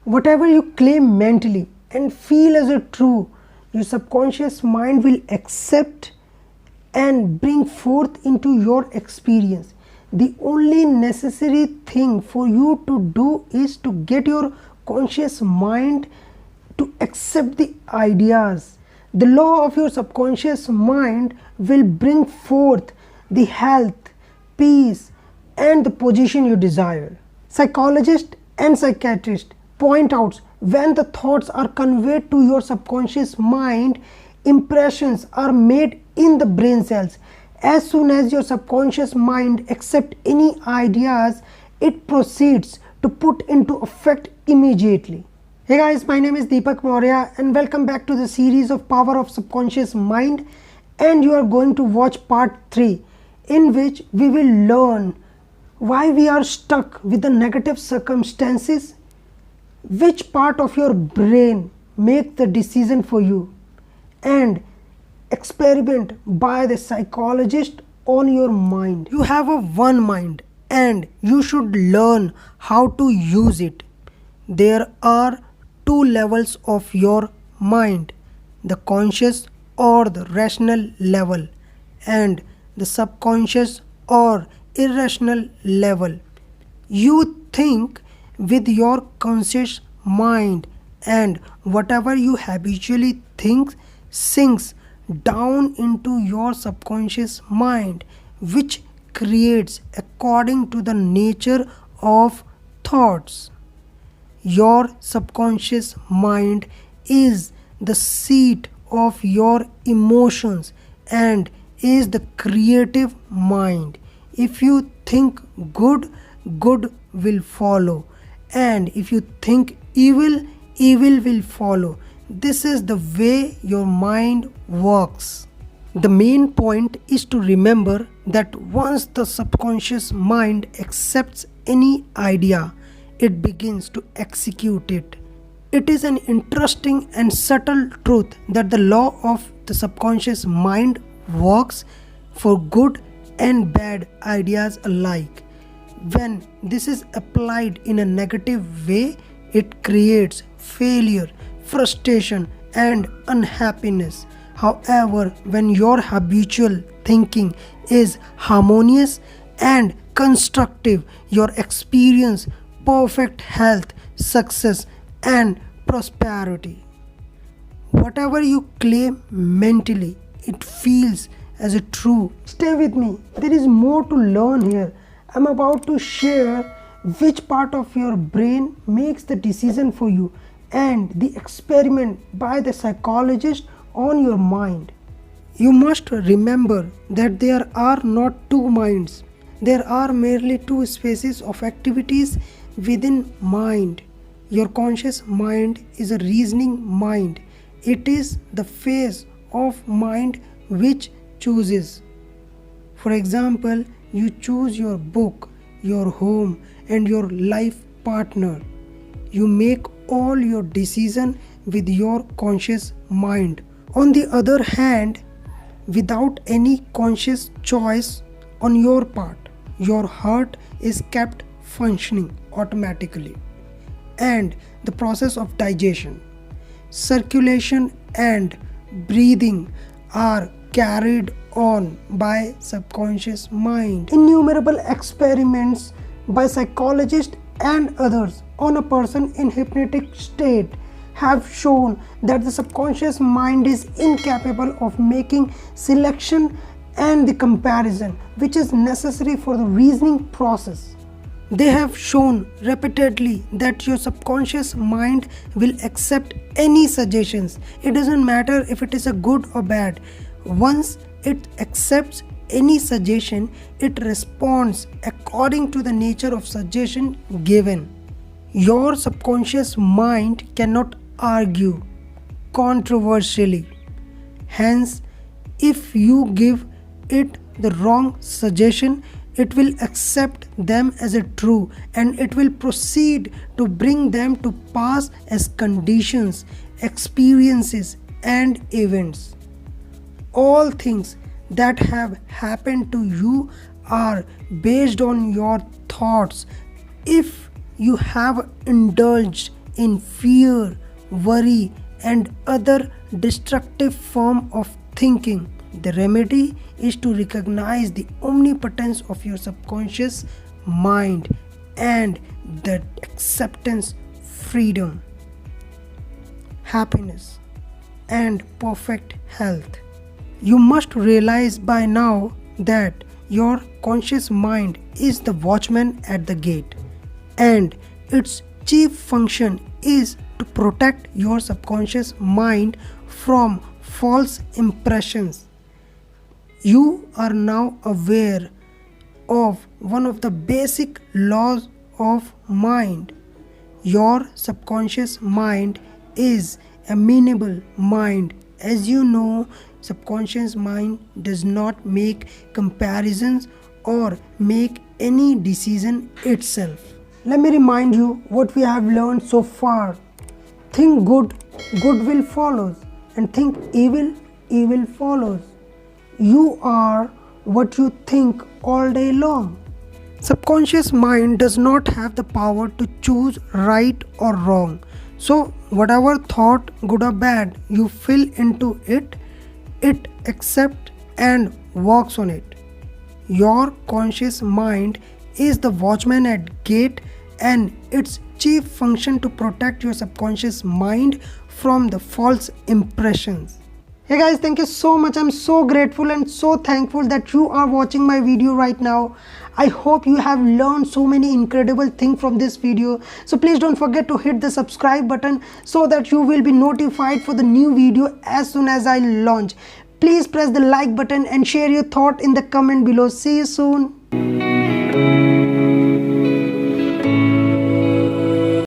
Whatever you claim mentally and feel as a true, your subconscious mind will accept and bring forth into your experience. The only necessary thing for you to do is to get your conscious mind to accept the ideas. The law of your subconscious mind will bring forth the health, peace, and the position you desire. Psychologists and psychiatrists point out when the thoughts are conveyed to your subconscious mind, impressions are made in the brain cells. As soon as your subconscious mind accepts any ideas, it proceeds to put into effect immediately. Hey guys, my name is Deepak Maurya and welcome back to the series of Power of Subconscious Mind, and you are going to watch part 3 in which we will learn why we are stuck with the negative circumstances, which part of your brain make the decision for you, and experiment by the psychologist on your mind. You have a one mind and you should learn how to use it. There are two levels of your mind, the conscious or the rational level and the subconscious or irrational level. You think with your conscious mind, and whatever you habitually think sinks down into your subconscious mind, which creates according to the nature of thoughts. Your subconscious mind is the seat of your emotions and is the creative mind. If you think good, good will follow, and if you think evil, evil will follow. This is the way your mind works. The main point is to remember that once the subconscious mind accepts any idea, it begins to execute it. It is an interesting and subtle truth that the law of the subconscious mind works for good and bad ideas alike. When this is applied in a negative way, it creates failure, frustration, and unhappiness. However, when your habitual thinking is harmonious and constructive, you experience perfect health, success, and prosperity. Whatever you claim mentally, it feels as a true. Stay with me, there is more to learn here. I'm about to share which part of your brain makes the decision for you and the experiment by the psychologist on your mind. You must remember that there are not two minds. There are merely two spaces of activities within mind. Your conscious mind is a reasoning mind. It is the phase of mind which chooses. For example, you choose your book, your home, and your life partner. You make all your decisions with your conscious mind. On the other hand, without any conscious choice on your part, your heart is kept functioning automatically, and the process of digestion, circulation, and breathing are carried on by subconscious mind. Innumerable experiments by psychologists and others on a person in hypnotic state have shown that the subconscious mind is incapable of making selection and the comparison which is necessary for the reasoning process. They have shown repeatedly that your subconscious mind will accept any suggestions. It doesn't matter if it is a good or bad. Once it accepts any suggestion, it responds according to the nature of suggestion given. Your subconscious mind cannot argue controversially. Hence, if you give it the wrong suggestion, it will accept them as a true, and it will proceed to bring them to pass as conditions, experiences, and events. All things that have happened to you are based on your thoughts. If you have indulged in fear, worry, and other destructive form of thinking. The remedy is to recognize the omnipotence of your subconscious mind and the acceptance, freedom, happiness, and perfect health. You must realize by now that your conscious mind is the watchman at the gate, and its chief function is to protect your subconscious mind from false impressions. You are now aware of one of the basic laws of mind. Your subconscious mind is amenable mind. As you know, subconscious mind does not make comparisons or make any decision itself. Let me remind you what we have learned so far. Think good, good will follows, and think evil, evil follows. You are what you think all day long. Subconscious mind does not have the power to choose right or wrong. So whatever thought, good or bad, you fill into it, it accepts and works on it. Your conscious mind is the watchman at gate, and its chief function to protect your subconscious mind from the false impressions. Hey guys, thank you so much. I'm so grateful and so thankful that you are watching my video right now. I hope you have learned so many incredible things from this video. So please don't forget to hit the subscribe button so that you will be notified for the new video as soon as I launch. Please press the like button and share your thought in the comment below. See you soon.